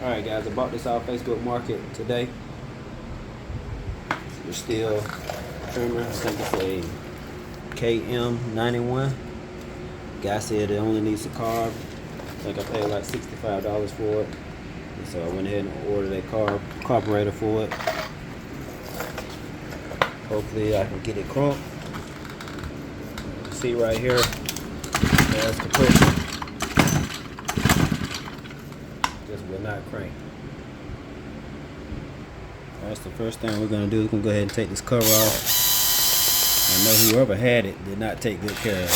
Alright guys, I bought this off Facebook Market today. The Stilh trimmer. I think it's a Km91. Guy said it only needs a carb. I think I paid like $65 for it. And so I went ahead and ordered a carburetor for it. Hopefully I can get it cranked. See right here, that's compressor. Just will not crank. That's the first thing we're gonna do. We're gonna go ahead and take this cover off. I know whoever had it did not take good care of it.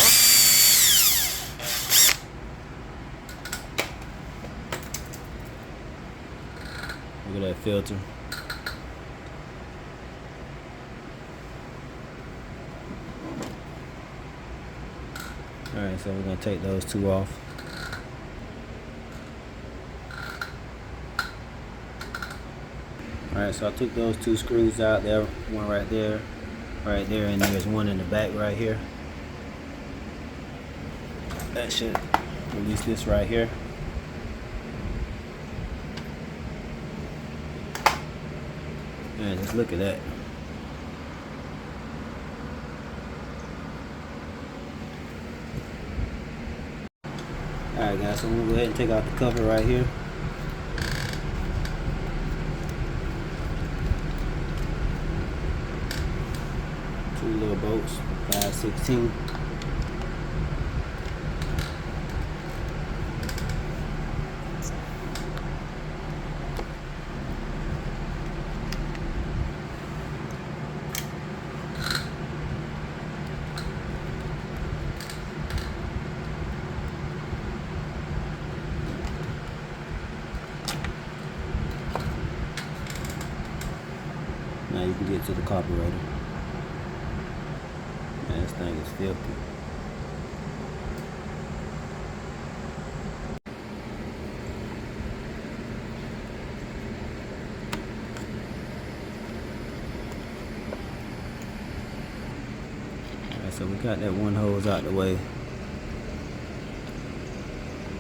Look at that filter. Alright, so we're gonna take those two off. Alright, so I took those two screws out there, one right there, and there's one in the back right here. That should release this right here. Man, just look at that. Alright guys, so I'm gonna go ahead and take out the cover right here. Two little bolts, 5/16. Now you can get to the carburetor. Man, this thing is filthy. Alright, so we got that one hose out the way.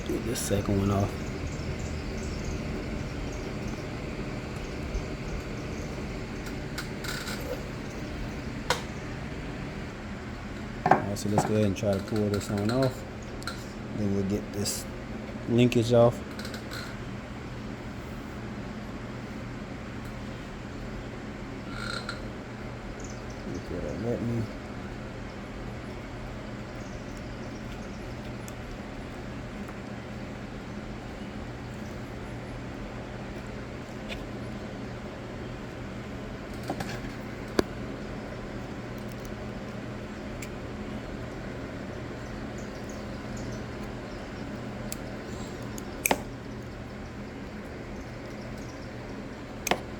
Get this second one off. So let's go ahead and try to pull this one off. Then we'll get this linkage off. Look at that, let me.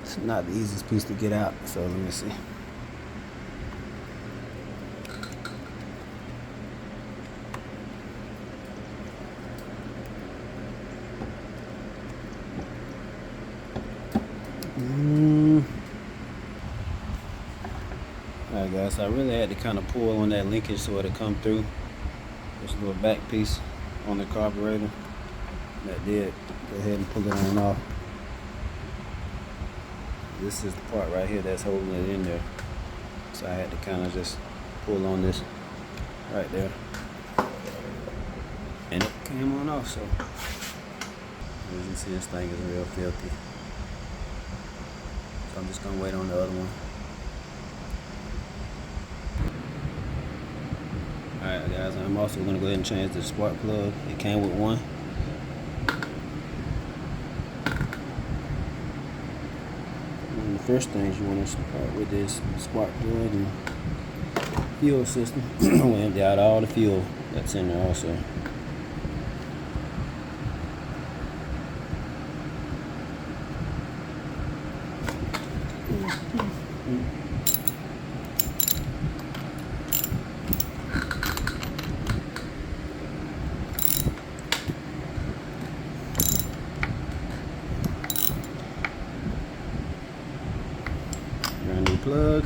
It's not the easiest piece to get out, so let me see. Alright guys, so I really had to kind of pull on that linkage so it'll come through. This little back piece on the carburetor. That did. Go ahead and pull it on off. This is the part right here that's holding it in there. So I had to kind of just pull on this right there. And it came on off, so. As you can see, this thing is real filthy. So I'm just gonna wait on the other one. Alright guys, I'm also gonna go ahead and change the spark plug. It came with one. One of the first things you want to start with is spark plug and fuel system. We empty out all the fuel that's in there also. Brand new plug.